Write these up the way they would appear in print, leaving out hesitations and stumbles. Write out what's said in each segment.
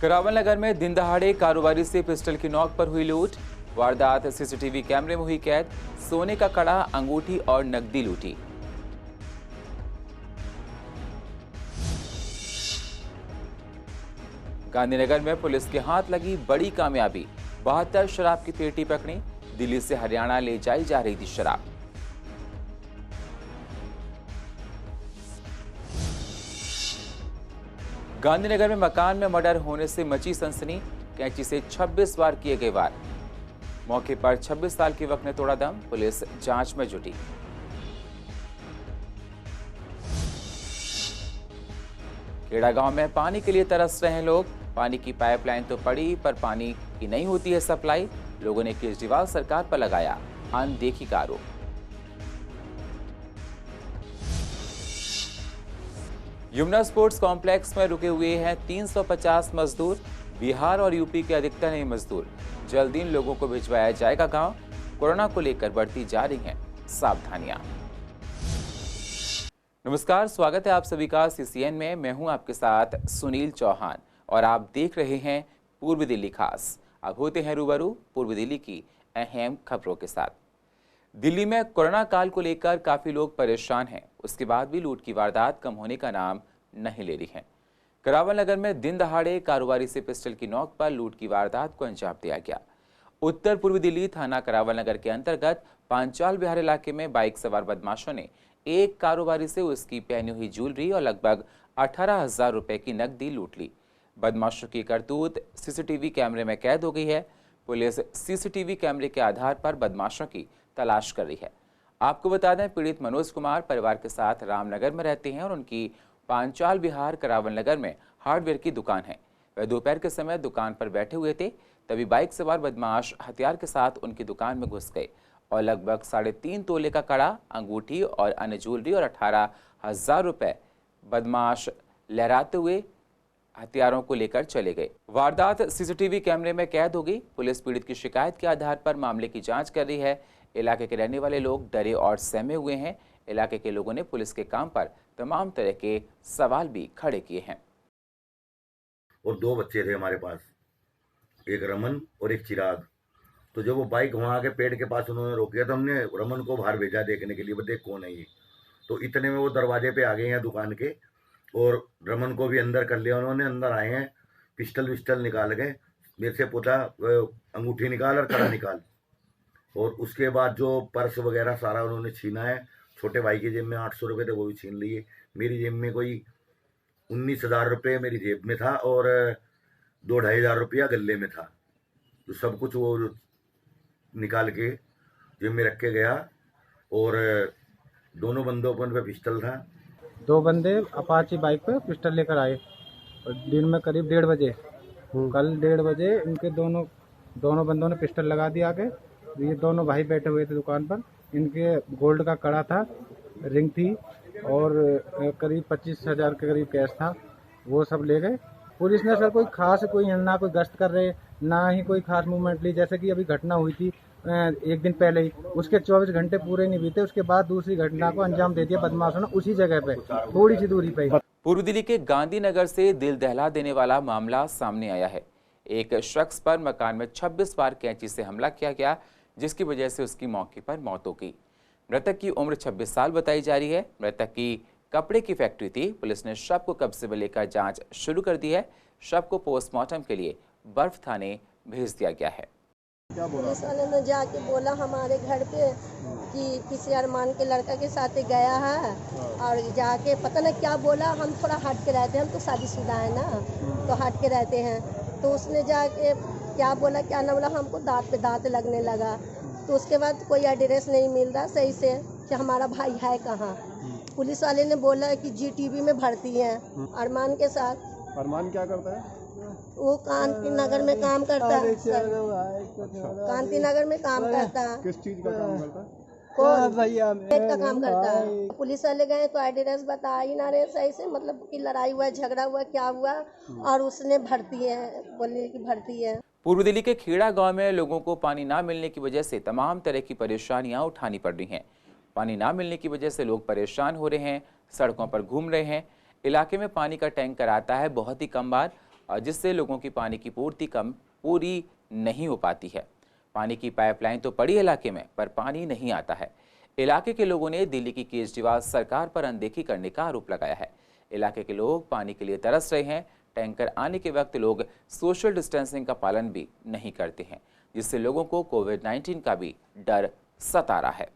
करावल नगर में दिन दहाड़े कारोबारी से पिस्टल की नोक पर हुई लूट। वारदात सीसीटीवी कैमरे में हुई कैद। सोने का कड़ा, अंगूठी और नकदी लूटी। गांधीनगर में पुलिस के हाथ लगी बड़ी कामयाबी। 72 शराब की पेटी पकड़ी। दिल्ली से हरियाणा ले जाई जा रही थी शराब। गांधीनगर में मकान में मर्डर होने से मची सनसनी। कैंची से 26 बार किए गए वार। मौके पर 26 साल के युवक ने तोड़ा दम। पुलिस जांच में जुटी। खेड़ा गांव में पानी के लिए तरस रहे हैं लोग। पानी की पाइपलाइन तो पड़ी पर पानी की नहीं होती है सप्लाई। लोगों ने केजरीवाल सरकार पर लगाया अनदेखी का आरोप। यमुना स्पोर्ट्स कॉम्प्लेक्स में रुके हुए हैं 350 मजदूर। बिहार और यूपी के अधिकतर हैं मजदूर। जल्द इन लोगों को भिजवाया जाएगा गांव। कोरोना को लेकर बढ़ती जा रही हैं सावधानियां। नमस्कार, स्वागत है आप सभी का सीसीएन में। मैं हूं आपके साथ सुनील चौहान और आप देख रहे हैं पूर्व दिल्ली खास। अब होते हैं रूबरू पूर्व दिल्ली की अहम खबरों के साथ। दिल्ली में कोरोना काल को लेकर काफी लोग परेशान हैं। उसके बाद भी लूट की वारदात कम होने का नाम नहीं ले रही है। करावल नगर में दिन दहाड़े कारोबारी से पिस्टल की नोक पर लूट की वारदात को अंजाम दिया गया। उत्तर पूर्वी दिल्ली थाना करावल नगर के अंतर्गत पांचाल बिहार इलाके में बाइक सवार बदमाशों ने एक कारोबारी से उसकी पहनी हुई ज्वेलरी और लगभग 18,000 रुपए की नकदी लूट ली। बदमाशों की करतूत सीसीटीवी कैमरे में कैद हो गई है। पुलिस सीसीटीवी कैमरे के आधार पर बदमाशों की तलाश कर रही है। आपको बता दें, पीड़ित मनोज कुमार परिवार के साथ रामनगर में रहते हैं और उनकी पांचाल बिहार करावल नगर में हार्डवेयर की दुकान है। वह दोपहर के समय दुकान पर बैठे हुए थे, तभी बाइक सवार बदमाश हथियार के साथ उनकी दुकान में घुस गए और लगभग 3.5 तोले का कड़ा, अंगूठी और अन्य ज्वेलरी और 18,000 रुपए बदमाश लहराते हुए हथियारों को लेकर चले गए। वारदात सीसीटीवी कैमरे में कैद हो गई। पुलिस पीड़ित की शिकायत के आधार पर मामले की जांच कर रही है। इलाके के रहने वाले लोग डरे और सहमे हुए हैं। इलाके के लोगों ने पुलिस के काम पर तमाम तरह के सवाल भी खड़े किए हैं। और 2 बच्चे थे हमारे पास, एक रमन और एक चिराग। तो जब वो बाइक वहाँ आके पेड़ के पास उन्होंने रोक दिया तो हमने रमन को बाहर भेजा देखने के लिए, देख कौन है ये। तो इतने में वो दरवाजे पे आ गए हैं दुकान के और रमन को भी अंदर कर लिया उन्होंने। अंदर आए हैं, पिस्टल विस्टल निकाल गए, मेरे से पूछा अंगूठी निकाल और कड़ा निकाल। और उसके बाद जो पर्स वगैरह सारा उन्होंने छीना है। छोटे भाई की जेब में 800 रुपये थे, वो भी छीन लिए। मेरी जेब में कोई 19,000 रुपये मेरी जेब में था और 2-2.5 हज़ार रुपया गले में था। तो सब कुछ वो निकाल के जेब में रख के गया। और दोनों बंदों पर पिस्टल था। 2 बंदे अपाची बाइक पे पिस्टल लेकर आए और दिन में करीब 1:30 बजे, कल 1:30 बजे इनके दोनों बंदों ने पिस्टल लगा दिया आगे। ये दोनों भाई बैठे हुए थे दुकान पर। इनके गोल्ड का कड़ा था, रिंग थी और करीब 25,000 के करीब कैश था। वो सब ले गए। पुलिस ने सर कोई ना कोई गश्त कर रहे, ना ही कोई खास मूवमेंट ली। जैसे कि अभी घटना हुई थी एक दिन पहले ही, उसके 24 घंटे पूरे नहीं बीते, उसके बाद दूसरी घटना को अंजाम दे दिया बदमाशों ने उसी जगह पे, थोड़ी सी दूरी पे। पूर्व दिल्ली के गांधीनगर से दिल दहला देने वाला मामला सामने आया है। एक शख्स पर मकान में 26 बार कैंची से हमला किया गया, जिसकी वजह से उसकी मौके पर मौत हो गई। मृतक की उम्र 26 साल बताई जा रही है। मृतक की कपड़े की फैक्ट्री थी। पुलिस ने शव को कब्जे में लेकर जांच शुरू कर दी है। शव को पोस्टमार्टम के लिए बर्फ थाने भेज दिया गया है। पुलिस वाले ने जाके बोला हमारे घर पे कि किसी अरमान के लड़का के साथ गया है और जाके पता नहीं क्या बोला। हम थोड़ा हट के रहते हैं, हम तो शादीशुदा है ना, तो हट के रहते हैं। तो उसने जाके क्या बोला क्या ना बोला, हमको दांत पे दांत लगने लगा। तो उसके बाद कोई एड्रेस नहीं मिल रहा सही से कि हमारा भाई है कहाँ। पुलिस वाले ने बोला कि जीटीबी में भर्ती है अरमान के साथ। अरमान क्या करता है? वो कांति नगर में काम करता है। कांति नगर में काम करता है। किस चीज का काम करता है? कौन भैया का काम करता है। पुलिस वाले गए तो एड्रेस बता ही ना रहे सही से, मतलब कि लड़ाई हुआ, झगड़ा हुआ, क्या हुआ। और उसने भर्ती है, बोले कि भर्ती है। पूर्व दिल्ली के खेड़ा गांव में लोगों को पानी ना मिलने की वजह से तमाम तरह की परेशानियां उठानी पड़ रही हैं। पानी ना मिलने की वजह से लोग परेशान हो रहे हैं, सड़कों पर घूम रहे हैं। इलाके में पानी का टैंकर आता है बहुत ही कम बार और जिससे लोगों की पानी की पूर्ति पूरी नहीं हो पाती है। पानी की पाइपलाइन तो पड़ी इलाके में, पर पानी नहीं आता है। इलाके के लोगों ने दिल्ली की केजरीवाल सरकार पर अनदेखी करने का आरोप लगाया है। इलाके के लोग पानी के लिए तरस रहे हैं। टैंकर आने के वक्त लोग सोशल डिस्टेंसिंग का पालन भी नहीं करते हैं, जिससे लोगों को कोविड-19 का भी डर सता रहा है।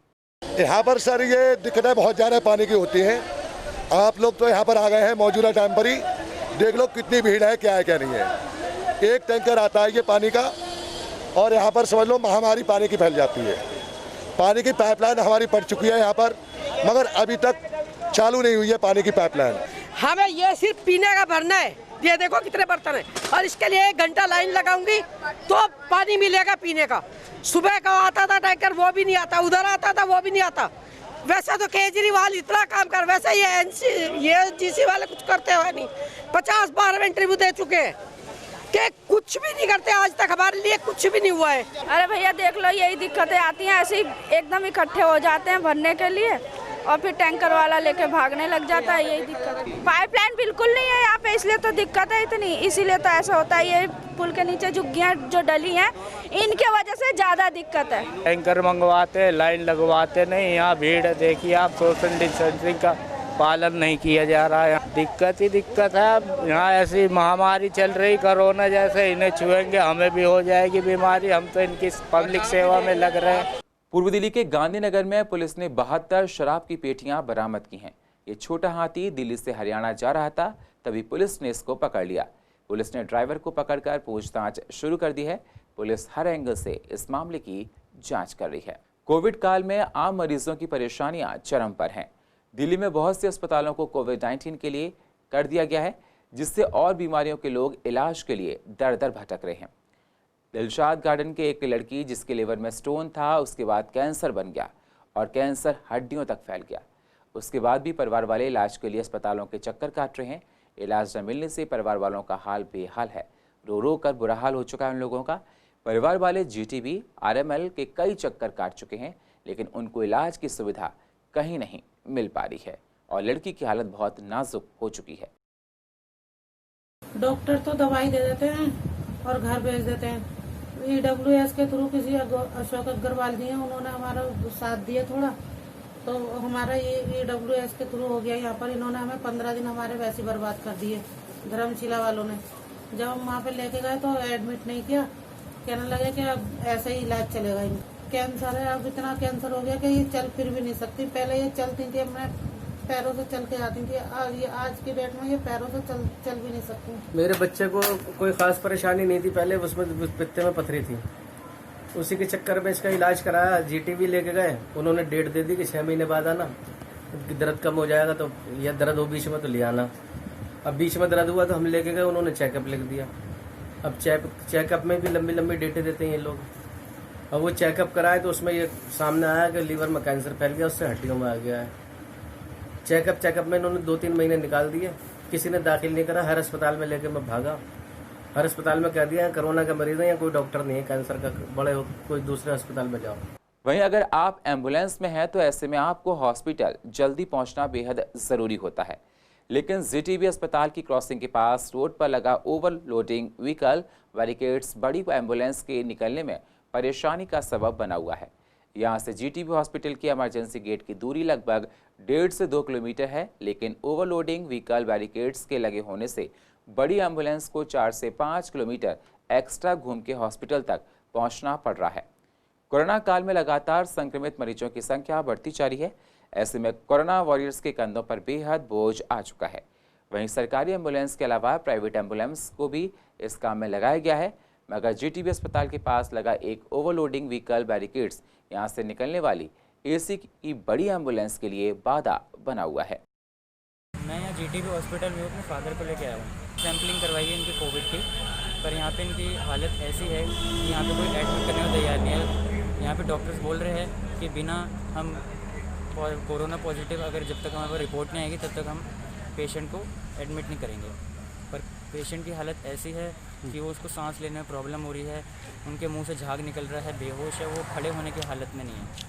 यहाँ पर सर ये दिक्कतें बहुत ज़्यादा पानी की होती हैं। आप लोग तो यहाँ पर आ गए हैं मौजूदा टाइम पर ही, देख लो कितनी भीड़ है, क्या है क्या नहीं है। एक टैंकर आता है ये पानी का और यहाँ पर समझ लो महामारी पानी की फैल जाती है। पानी की पाइपलाइन हमारी पड़ चुकी है यहाँ पर, मगर अभी तक चालू नहीं हुई है पानी की पाइपलाइन। हमें ये सिर्फ पीने का भरना है। ये देखो कितने बर्तन है और इसके लिए 1 घंटा लाइन लगाऊंगी तो पानी मिलेगा पीने का। सुबह का आता था टैंकर, वो भी नहीं आता, उधर आता था वो भी नहीं आता। वैसे तो केजरीवाल इतना काम कर, वैसे ये जीसी वाले कुछ करते हुए नहीं। 50 बार में इंटरव्यू दे चुके हैं कि कुछ भी नहीं करते, आज तक हमारे लिए कुछ भी नहीं हुआ है। अरे भैया देख लो, यही दिक्कतें आती हैं, ऐसे ही एकदम इकट्ठे हो जाते हैं भरने के लिए और फिर टैंकर वाला लेके भागने लग जाता है। यही दिक्कत है। पाइपलाइन बिल्कुल नहीं है यहाँ पे, इसलिए तो दिक्कत है इतनी। इसीलिए तो ऐसा होता है, ये पुल के नीचे झुग्गियाँ जो डली हैं इनके वजह से ज़्यादा दिक्कत है। टैंकर मंगवाते, लाइन लगवाते नहीं, यहाँ भीड़ देखिए आप, सोशल डिस्टेंसिंग का पालन नहीं किया जा रहा है। दिक्कत ही दिक्कत है। अब यहाँ ऐसी महामारी चल रही कोरोना जैसे, इन्हें छुएंगे हमें भी हो जाएगी बीमारी। हम तो इनकी पब्लिक सेवा में लग रहे हैं। पूर्व दिल्ली के गांधीनगर में पुलिस ने 72 शराब की पेटियां बरामद की हैं। ये छोटा हाथी दिल्ली से हरियाणा जा रहा था, तभी पुलिस ने इसको पकड़ लिया। पुलिस ने ड्राइवर को पकड़कर पूछताछ शुरू कर दी है। पुलिस हर एंगल से इस मामले की जांच कर रही है। कोविड काल में आम मरीजों की परेशानियां चरम पर हैं। दिल्ली में बहुत से अस्पतालों को कोविड-19 के लिए कर दिया गया है, जिससे और बीमारियों के लोग इलाज के लिए दर दर भटक रहे हैं। दिलशाद गार्डन के एक लड़की जिसके लिवर में स्टोन था, उसके बाद कैंसर बन गया और कैंसर हड्डियों तक फैल गया। उसके बाद भी परिवार वाले इलाज के लिए अस्पतालों के चक्कर काट रहे हैं। इलाज न मिलने से परिवार वालों का हाल बेहाल है। रो रो कर बुरा हाल हो चुका है उन लोगों का। परिवार वाले जीटीबी, आरएमएल के कई चक्कर काट चुके हैं, लेकिन उनको इलाज की सुविधा कहीं नहीं मिल पा रही है और लड़की की हालत बहुत नाजुक हो चुकी है। डॉक्टर तो दवाई दे देते हैं और घर भेज देते हैं। EWS के थ्रू किसी अशोक अग्रवाल जी हैं, उन्होंने हमारा साथ दिया थोड़ा, तो हमारा ये EWS के थ्रू हो गया यहाँ पर। इन्होंने हमें 15 दिन हमारे वैसे बर्बाद कर दिए धर्मशिला वालों ने। जब हम वहाँ पे लेके गए तो एडमिट नहीं किया, कहने लगे कि अब ऐसे ही इलाज चलेगा। कैंसर है, अब इतना कैंसर हो गया कि ये चल फिर भी नहीं सकती। पहले ये चलती थी, मैं पैरों से चल के आती थी, आज की डेट में ये पैरों से चल भी नहीं सकती। मेरे बच्चे को कोई खास परेशानी नहीं थी, पहले उसमें पित्ते में पथरी थी, उसी के चक्कर में इसका इलाज कराया। जीटीबी लेके गए, उन्होंने डेट दे दी कि 6 महीने बाद आना, दर्द कम हो जाएगा तो, या दर्द हो बीच में तो ले आना। अब बीच में दर्द हुआ तो हम लेके गए, उन्होंने चेकअप लिख दिया। अब चेकअप में भी लंबी लंबी डेटें देते हैं ये लोग। अब वो चेकअप कराए तो उसमें ये सामने आया कि लीवर में कैंसर फैल गया, उससे हड्डियों में आ गया है। चेकअप में इन्होंने 2-3 महीने निकाल दिए, किसी ने दाखिल नहीं करा। हर अस्पताल में लेके मैं भागा, हर अस्पताल में कह दिया कोरोना का मरीज है या कोई डॉक्टर नहीं है कैंसर का, बड़े हो कोई दूसरे अस्पताल में जाओ। वहीं अगर आप एम्बुलेंस में हैं तो ऐसे में आपको हॉस्पिटल जल्दी पहुंचना बेहद ज़रूरी होता है, लेकिन जीटीबी अस्पताल की क्रॉसिंग के पास रोड पर लगा ओवरलोडिंग व्हीकल बैरिकेड्स बड़ी एम्बुलेंस के निकलने में परेशानी का सबब बना हुआ है। यहाँ से जीटीबी हॉस्पिटल की इमरजेंसी गेट की दूरी लगभग 1.5 से 2 किलोमीटर है, लेकिन ओवरलोडिंग व्हीकल बैरिकेड्स के लगे होने से बड़ी एम्बुलेंस को 4 से 5 किलोमीटर एक्स्ट्रा घूम के हॉस्पिटल तक पहुँचना पड़ रहा है। कोरोना काल में लगातार संक्रमित मरीजों की संख्या बढ़ती जा रही है। ऐसे में कोरोना वॉरियर्स के कंधों पर बेहद बोझ आ चुका है। वहीं सरकारी एम्बुलेंस के अलावा प्राइवेट एम्बुलेंस को भी इस काम में लगाया गया है, मगर जीटीबी अस्पताल के पास लगा एक ओवरलोडिंग व्हीकल बैरिकेड्स यहां से निकलने वाली एसी की बड़ी एम्बुलेंस के लिए बाधा बना हुआ है। मैं यहाँ जीटीबी हॉस्पिटल में अपने फादर को लेके आया हूँ। सैम्पलिंग करवाई है इनकी कोविड की, पर यहाँ पे इनकी हालत ऐसी है कि यहाँ पे कोई एडमिट करने को तैयार नहीं है। यहाँ पे डॉक्टर्स बोल रहे हैं कि बिना हम कोरोना पॉजिटिव अगर जब तक हमारे रिपोर्ट नहीं आएगी तब तक हम पेशेंट को एडमिट नहीं करेंगे। पर पेशेंट की हालत ऐसी है कि वो उसको सांस लेने में प्रॉब्लम हो रही है, उनके मुंह से झाग निकल रहा है, बेहोश है, वो खड़े होने की हालत में नहीं है।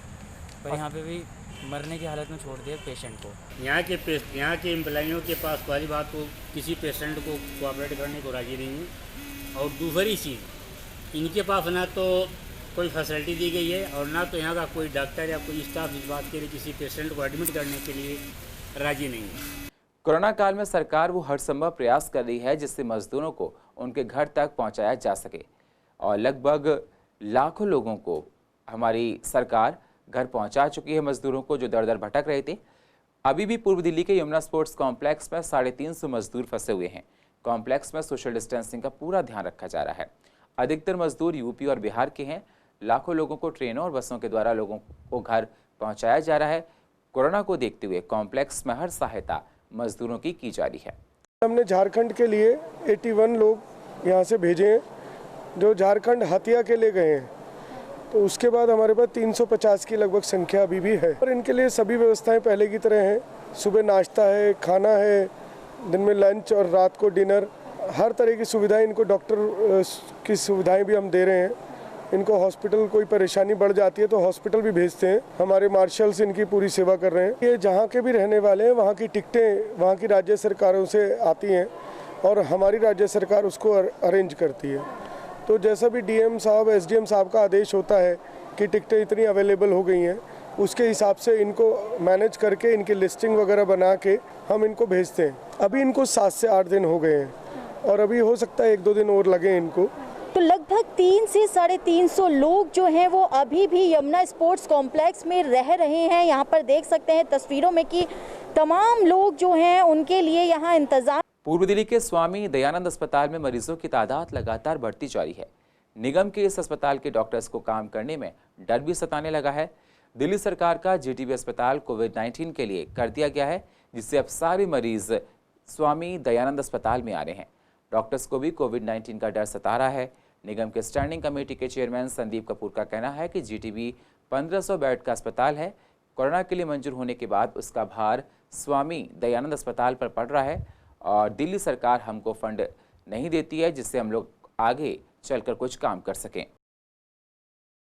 पर यहाँ पे भी मरने की हालत में छोड़ दिया पेशेंट को। यहाँ के एम्प्लॉइयों के पास पहली बात तो किसी पेशेंट को कोऑपरेट करने को राजी नहीं है, और दूसरी चीज़ इनके पास ना तो कोई फैसिलिटी दी गई है और ना तो यहाँ का कोई डॉक्टर या कोई स्टाफ इस बात के लिए किसी पेशेंट को एडमिट करने के लिए राजी नहीं है। कोरोना काल में सरकार वो हर संभव प्रयास कर रही है जिससे मजदूरों को उनके घर तक पहुंचाया जा सके, और लगभग लाखों लोगों को हमारी सरकार घर पहुंचा चुकी है, मजदूरों को जो दर दर भटक रहे थे। अभी भी पूर्व दिल्ली के यमुना स्पोर्ट्स कॉम्प्लेक्स में 350 मजदूर फंसे हुए हैं। कॉम्प्लेक्स में सोशल डिस्टेंसिंग का पूरा ध्यान रखा जा रहा है। अधिकतर मजदूर यूपी और बिहार के हैं। लाखों लोगों को ट्रेनों और बसों के द्वारा लोगों को घर पहुंचाया जा रहा है। कोरोना को देखते हुए कॉम्प्लेक्स में हर सहायता मजदूरों की जा रही है। हमने झारखंड के लिए 81 लोग यहाँ से भेजे हैं जो झारखंड हत्या के लिए गए हैं, तो उसके बाद हमारे पास 350 की लगभग संख्या अभी भी है। और इनके लिए सभी व्यवस्थाएं पहले की तरह हैं। सुबह नाश्ता है, खाना है, दिन में लंच और रात को डिनर, हर तरह की सुविधाएं इनको, डॉक्टर की सुविधाएं भी हम दे रहे हैं। इनको हॉस्पिटल कोई परेशानी बढ़ जाती है तो हॉस्पिटल भी भेजते हैं। हमारे मार्शल्स इनकी पूरी सेवा कर रहे हैं। ये जहाँ के भी रहने वाले हैं वहाँ की टिकटें वहाँ की राज्य सरकारों से आती हैं और हमारी राज्य सरकार उसको अरेंज करती है। तो जैसा भी डीएम साहब, एसडीएम साहब का आदेश होता है कि टिकटें इतनी अवेलेबल हो गई हैं, उसके हिसाब से इनको मैनेज करके इनकी लिस्टिंग वगैरह बना के हम इनको भेजते हैं। अभी इनको 7 से 8 दिन हो गए हैं और अभी हो सकता है 1-2 दिन और लगे इनको। तो लगभग 3 से 350 लोग जो हैं वो अभी भी यमुना स्पोर्ट्स कॉम्प्लेक्स में रह रहे हैं। यहाँ पर देख सकते हैं तस्वीरों में कि तमाम लोग जो हैं उनके लिए यहाँ इंतजाम। पूर्व दिल्ली के स्वामी दयानंद अस्पताल में मरीजों की तादाद लगातार बढ़ती जा रही है। निगम के इस अस्पताल के डॉक्टर्स को काम करने में डर भी सताने लगा है। दिल्ली सरकार का जीटीबी अस्पताल कोविड-19 के लिए कर दिया गया है, जिससे अब सारे मरीज स्वामी दयानंद अस्पताल में आ रहे हैं। डॉक्टर्स को भी कोविड-19 का डर सता रहा है। निगम के स्टैंडिंग कमेटी के चेयरमैन संदीप कपूर का कहना है कि जीटीबी 1500 बेड का अस्पताल है। कोरोना के लिए मंजूर होने के बाद उसका भार स्वामी दयानंद अस्पताल पर पड़ रहा है और दिल्ली सरकार हमको फंड नहीं देती है, जिससे हम लोग आगे चलकर कुछ काम कर सकें।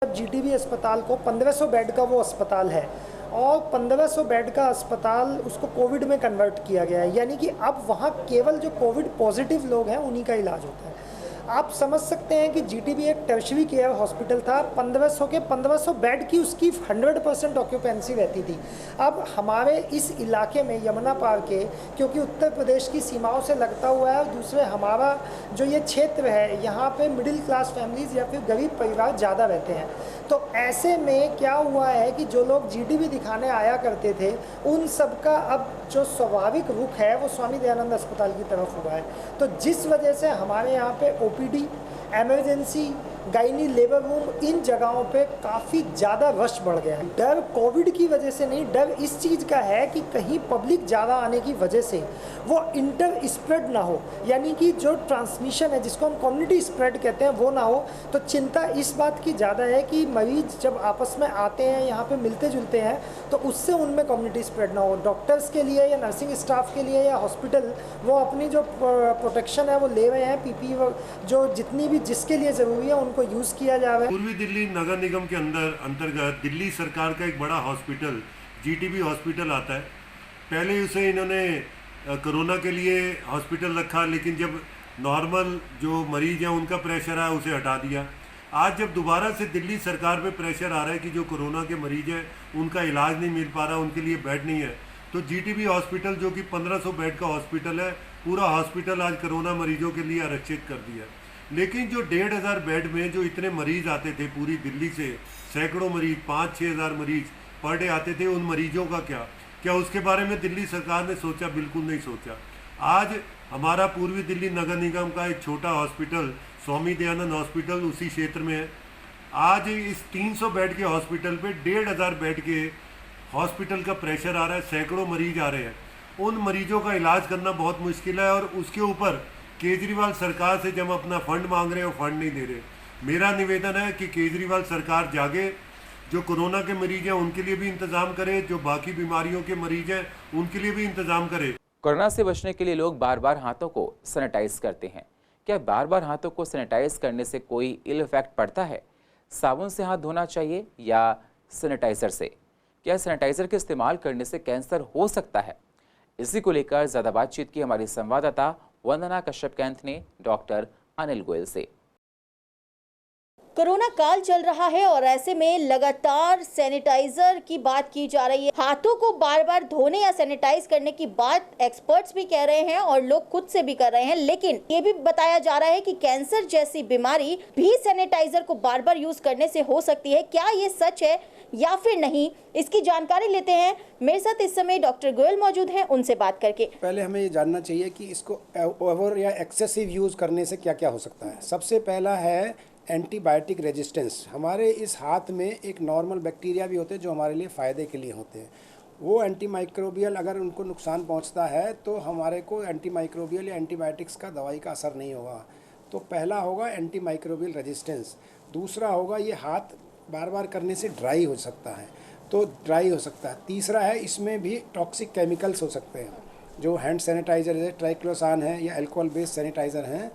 जीटीबी अस्पताल को 1500 बेड का वो अस्पताल है और 1500 बेड का अस्पताल उसको कोविड में कन्वर्ट किया गया है, यानी कि अब वहाँ केवल जो कोविड पॉजिटिव लोग हैं उन्हीं का इलाज होता है। आप समझ सकते हैं कि जीटीबी एक टर्शरी केयर हॉस्पिटल था। 1500 बेड की उसकी 100% ऑक्यूपेंसी रहती थी। अब हमारे इस इलाके में यमुना पार के, क्योंकि उत्तर प्रदेश की सीमाओं से लगता हुआ है, दूसरे हमारा जो ये क्षेत्र है यहाँ पे मिडिल क्लास फैमिलीज़ या फिर गरीब परिवार ज़्यादा रहते हैं। तो ऐसे में क्या हुआ है कि जो लोग जीटीबी दिखाने आया करते थे उन सब का अब जो स्वाभाविक रुख है वो स्वामी दयानंद अस्पताल की तरफ हुआ है। तो जिस वजह से हमारे यहाँ पे OPD, emergency, gynae, labour room, इन जगहों पे काफ़ी ज़्यादा रश बढ़ गया है। डर कोविड की वजह से नहीं, डर इस चीज़ का है कि कहीं पब्लिक ज़्यादा आने की वजह से वो इंटर स्प्रेड ना हो, यानी कि जो ट्रांसमिशन है जिसको हम कम्युनिटी स्प्रेड कहते हैं वो ना हो। तो चिंता इस बात की ज़्यादा है कि मरीज जब आपस में आते हैं, यहाँ पे मिलते जुलते हैं, तो उससे उनमें कम्युनिटी स्प्रेड ना हो। डॉक्टर्स के लिए या नर्सिंग स्टाफ के लिए या हॉस्पिटल वो अपनी जो प्रोटेक्शन है वो ले रहे हैं, पीपी जो जितनी भी जिसके लिए ज़रूरी है को यूज किया जा रहा है। पूर्वी दिल्ली नगर निगम के अंतर्गत दिल्ली सरकार का एक बड़ा हॉस्पिटल जीटीबी हॉस्पिटल आता है। पहले उसे इन्होंने कोरोना के लिए हॉस्पिटल रखा, लेकिन जब नॉर्मल जो मरीज हैं उनका प्रेशर आया उसे हटा दिया। आज जब दोबारा से दिल्ली सरकार पे प्रेशर आ रहा है कि जो कोरोना के मरीज हैं उनका इलाज नहीं मिल पा रहा, उनके लिए बेड नहीं है, तो जीटीबी हॉस्पिटल जो कि 1500 बेड का हॉस्पिटल है, पूरा हॉस्पिटल आज कोरोना मरीजों के लिए आरक्षित कर दिया। लेकिन जो 1500 बेड में जो इतने मरीज आते थे पूरी दिल्ली से, सैकड़ों मरीज, 5-6 हज़ार मरीज पर डे आते थे, उन मरीजों का क्या उसके बारे में दिल्ली सरकार ने सोचा? बिल्कुल नहीं सोचा। आज हमारा पूर्वी दिल्ली नगर निगम का एक छोटा हॉस्पिटल स्वामी दयानंद हॉस्पिटल उसी क्षेत्र में है। आज इस 300 बेड के हॉस्पिटल पे 1500 बेड के हॉस्पिटल का प्रेशर आ रहा है, सैकड़ों मरीज आ रहे हैं। उन मरीजों का इलाज करना बहुत मुश्किल है और उसके ऊपर केजरीवाल सरकार से जब अपना फंड मांग रहे हैं वो फंड नहीं दे रहे। मेरा निवेदन है कि केजरीवाल सरकार जागे, जो कोरोना के मरीज हैं उनके लिए भी इंतजाम करे, जो बाकी बीमारियों के मरीज हैं उनके लिए भी इंतजाम करे। कोरोना से बचने के लिए लोग बार बार हाथों को सैनिटाइज करते हैं। क्या बार बार हाथों को सैनिटाइज करने से कोई इल इफेक्ट पड़ता है? साबुन से हाथ धोना चाहिए या सैनिटाइजर से? क्या सैनिटाइजर के इस्तेमाल करने से कैंसर हो सकता है? इसी को लेकर ज्यादा बातचीत की हमारी संवाददाता वंदना कश्यप कैंथ ने डॉक्टर अनिल गोयल से। कोरोना काल चल रहा है और ऐसे में लगातार सैनिटाइजर की बात की जा रही है। हाथों को बार बार धोने या सैनिटाइज करने की बात एक्सपर्ट्स भी कह रहे हैं और लोग खुद से भी कर रहे हैं, लेकिन ये भी बताया जा रहा है कि कैंसर जैसी बीमारी भी सैनिटाइजर को बार बार यूज करने से हो सकती है। क्या ये सच है या फिर नहीं, इसकी जानकारी लेते हैं। मेरे साथ इस समय डॉक्टर गोयल मौजूद हैं, उनसे बात करके। पहले हमें ये जानना चाहिए कि इसको ओवर या एक्सेसिव यूज करने से क्या क्या हो सकता है। सबसे पहला है एंटीबायोटिक रेजिस्टेंस। हमारे इस हाथ में एक नॉर्मल बैक्टीरिया भी होते हैं जो हमारे लिए फ़ायदे के लिए होते हैं। वो एंटीमाइक्रोबियल अगर उनको नुकसान पहुंचता है तो हमारे को एंटीमाइक्रोबियल या एंटीबायोटिक्स का दवाई का असर नहीं होगा। तो पहला होगा एंटीमाइक्रोबियल रेजिस्टेंस। दूसरा होगा ये हाथ बार बार करने से ड्राई हो सकता है, तो ड्राई हो सकता है। तीसरा है इसमें भी टॉक्सिक केमिकल्स हो सकते हैं। जो हैंड सैनिटाइज़र है, ट्राइक्लोसान है या अल्कोहल बेस्ड सैनिटाइज़र हैं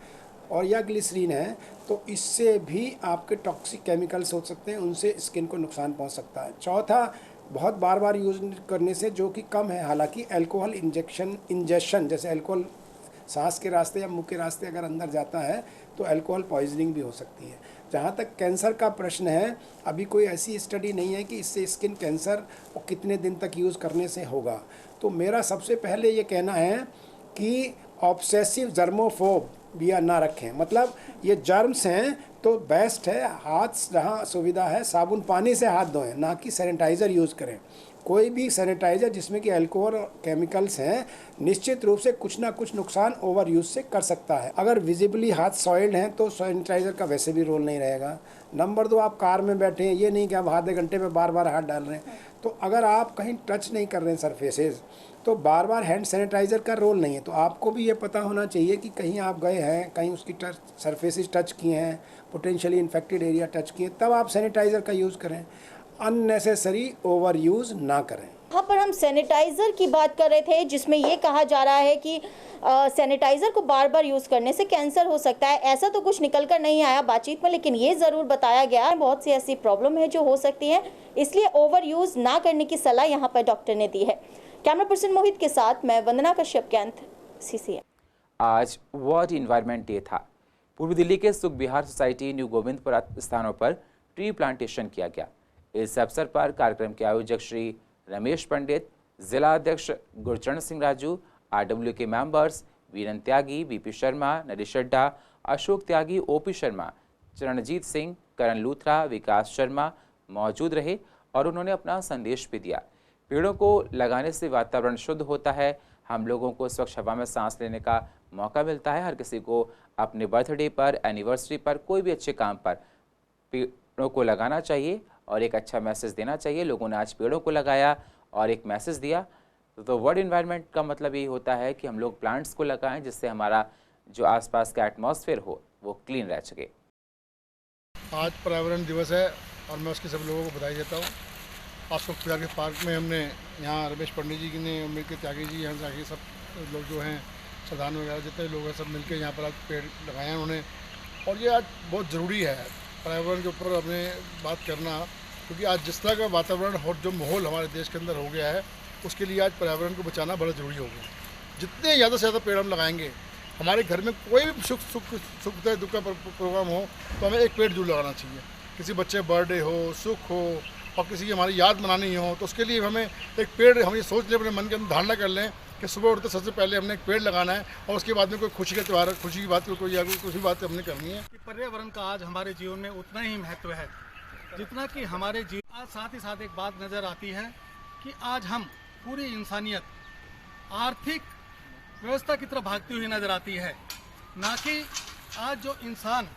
और या ग्लिसरीन है, तो इससे भी आपके टॉक्सिक केमिकल्स हो सकते हैं, उनसे स्किन को नुकसान पहुंच सकता है। चौथा, बहुत बार बार यूज़ करने से जो कि कम है, हालांकि अल्कोहल इंजेक्शन जैसे अल्कोहल सांस के रास्ते या मुंह के रास्ते अगर अंदर जाता है तो अल्कोहल पॉइजनिंग भी हो सकती है। जहाँ तक कैंसर का प्रश्न है, अभी कोई ऐसी स्टडी नहीं है कि इससे स्किन कैंसर और कितने दिन तक यूज़ करने से होगा। तो मेरा सबसे पहले ये कहना है कि ऑब्सेसिव जर्मोफोबिया ना रखें। मतलब ये जर्म्स हैं तो बेस्ट है हाथ जहाँ सुविधा है साबुन पानी से हाथ धोएं, ना कि सैनिटाइज़र यूज़ करें। कोई भी सैनिटाइज़र जिसमें कि अल्कोहल और केमिकल्स हैं निश्चित रूप से कुछ ना कुछ नुकसान ओवर यूज़ से कर सकता है। अगर विजिबली हाथ सॉइल्ड हैं तो सैनिटाइज़र का वैसे भी रोल नहीं रहेगा। नंबर 2, आप कार में बैठे हैं, ये नहीं कि आप आधे घंटे में बार बार हाथ डाल रहे हैं, तो अगर आप कहीं टच नहीं कर रहे हैं सरफेसेस तो बार बार हैंड सैनिटाइज़र का रोल नहीं है। तो आपको भी ये पता होना चाहिए कि कहीं आप गए हैं, कहीं उसकी सरफेसेस टच किए हैं, पोटेंशियली इन्फेक्टेड एरिया टच किए, तब आप सैनिटाइज़र का यूज़ करें। अननेसेसरी ओवर यूज़ ना करें। यहाँ पर हम सैनिटाइजर की बात कर रहे थे जिसमें ये कहा जा रहा है कि सैनिटाइजर को बार बार यूज़ करने से कैंसर हो सकता है। ऐसा तो कुछ निकल कर नहीं आया बातचीत में, लेकिन ये ज़रूर बताया गया है बहुत सी ऐसी प्रॉब्लम है जो हो सकती है, इसलिए ओवर यूज़ ना करने की सलाह यहाँ पर डॉक्टर ने दी है। कैमरा पर्सन मोहित के साथ मैं वंदना कश्यप कैंथ, CCN। आज वर्ल्ड इन्वायरमेंट डे था। पूर्व दिल्ली के सुख विहार सोसाइटी न्यू गोविंदपुरा स्थानों पर ट्री प्लांटेशन किया गया। इस अवसर पर कार्यक्रम के आयोजक श्री रमेश पंडित, जिला अध्यक्ष गुरचरण सिंह राजू, RW के मेंबर्स वीरन त्यागी, BP शर्मा, नरेश अड्डा, अशोक त्यागी, OP शर्मा, चरणजीत सिंह, करण लूथरा, विकास शर्मा मौजूद रहे और उन्होंने अपना संदेश भी दिया। पेड़ों को लगाने से वातावरण शुद्ध होता है, हम लोगों को स्वच्छ हवा में सांस लेने का मौका मिलता है। हर किसी को अपने बर्थडे पर, एनिवर्सरी पर, कोई भी अच्छे काम पर पेड़ों को लगाना चाहिए और एक अच्छा मैसेज देना चाहिए। लोगों ने आज पेड़ों को लगाया और एक मैसेज दिया। तो वर्ल्ड एनवायरनमेंट का मतलब ये होता है कि हम लोग प्लांट्स को लगाएं जिससे हमारा जो आसपास का एटमॉस्फेयर हो वो क्लीन रह सके। आज पर्यावरण दिवस है और मैं उसके सब लोगों को बधाई देता हूँ। आज सुख विहार के पार्क में हमने यहाँ रमेश पंडित जी ने मिलकर, त्यागी जी, यहाँ जाके सब लोग जो हैं प्रधान वगैरह जितने लोग हैं सब मिलकर यहाँ पर आज पेड़ लगाए हैं उन्होंने। और ये आज बहुत ज़रूरी है पर्यावरण के ऊपर हमें बात करना, क्योंकि आज जिस तरह का वातावरण और जो माहौल हमारे देश के अंदर हो गया है उसके लिए आज पर्यावरण को बचाना बड़ा ज़रूरी हो गया। जितने ज़्यादा से ज़्यादा पेड़ हम लगाएंगे, हमारे घर में कोई भी सुख दुख का प्रोग्राम हो तो हमें एक पेड़ जरूर लगाना चाहिए। किसी बच्चे बर्थडे हो, सुख हो और किसी की हमारी याद मनानी हो तो उसके लिए हमें एक पेड़, हम ये सोच लें, अपने मन के अंदर धारणा कर लें कि सुबह उठते सबसे पहले हमने एक पेड़ लगाना है और उसके बाद में कोई खुशी का त्यौहार, खुशी की बात कोई या कुछ भी बात हमने करनी है। पर्यावरण का आज हमारे जीवन में उतना ही महत्व है जितना कि हमारे जीवन। आज साथ ही साथ एक बात नज़र आती है कि आज हम पूरी इंसानियत आर्थिक व्यवस्था की तरफ भागती हुई नजर आती है, ना कि आज जो इंसान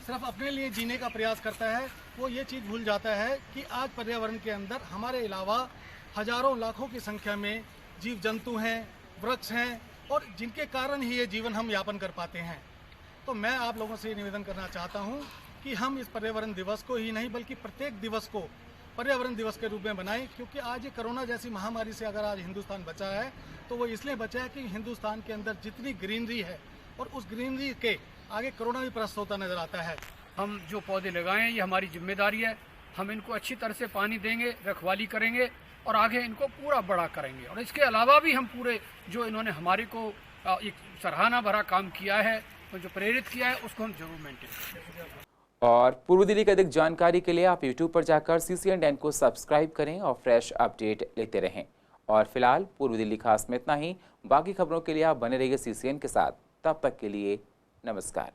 सिर्फ अपने लिए जीने का प्रयास करता है वो ये चीज़ भूल जाता है कि आज पर्यावरण के अंदर हमारे अलावा हजारों लाखों की संख्या में जीव जंतु हैं, वृक्ष हैं और जिनके कारण ही ये जीवन हम यापन कर पाते हैं। तो मैं आप लोगों से निवेदन करना चाहता हूँ कि हम इस पर्यावरण दिवस को ही नहीं बल्कि प्रत्येक दिवस को पर्यावरण दिवस के रूप में बनाएं, क्योंकि आज ये कोरोना जैसी महामारी से अगर आज हिंदुस्तान बचा है तो वो इसलिए बचा है कि हिंदुस्तान के अंदर जितनी ग्रीनरी है और उस ग्रीनरी के आगे कोरोना भी प्रस्त होता नजर आता है। हम जो पौधे लगाएं ये हमारी जिम्मेदारी है, हम इनको अच्छी तरह से पानी देंगे, रखवाली करेंगे और आगे इनको पूरा बड़ा करेंगे। और इसके अलावा भी हम पूरे जो इन्होंने हमारी को एक सराहना भरा काम किया है, तो जो प्रेरित किया है, उसको हम जरूर मेंटेन करेंगे। और पूर्व दिल्ली की अधिक जानकारी के लिए आप YouTube पर जाकर CCN को सब्सक्राइब करें और फ्रेश अपडेट लेते रहें। और फिलहाल पूर्व दिल्ली खास में इतना ही। बाकी खबरों के लिए आप बने रहिए CCN के साथ। तब तक के लिए नमस्कार।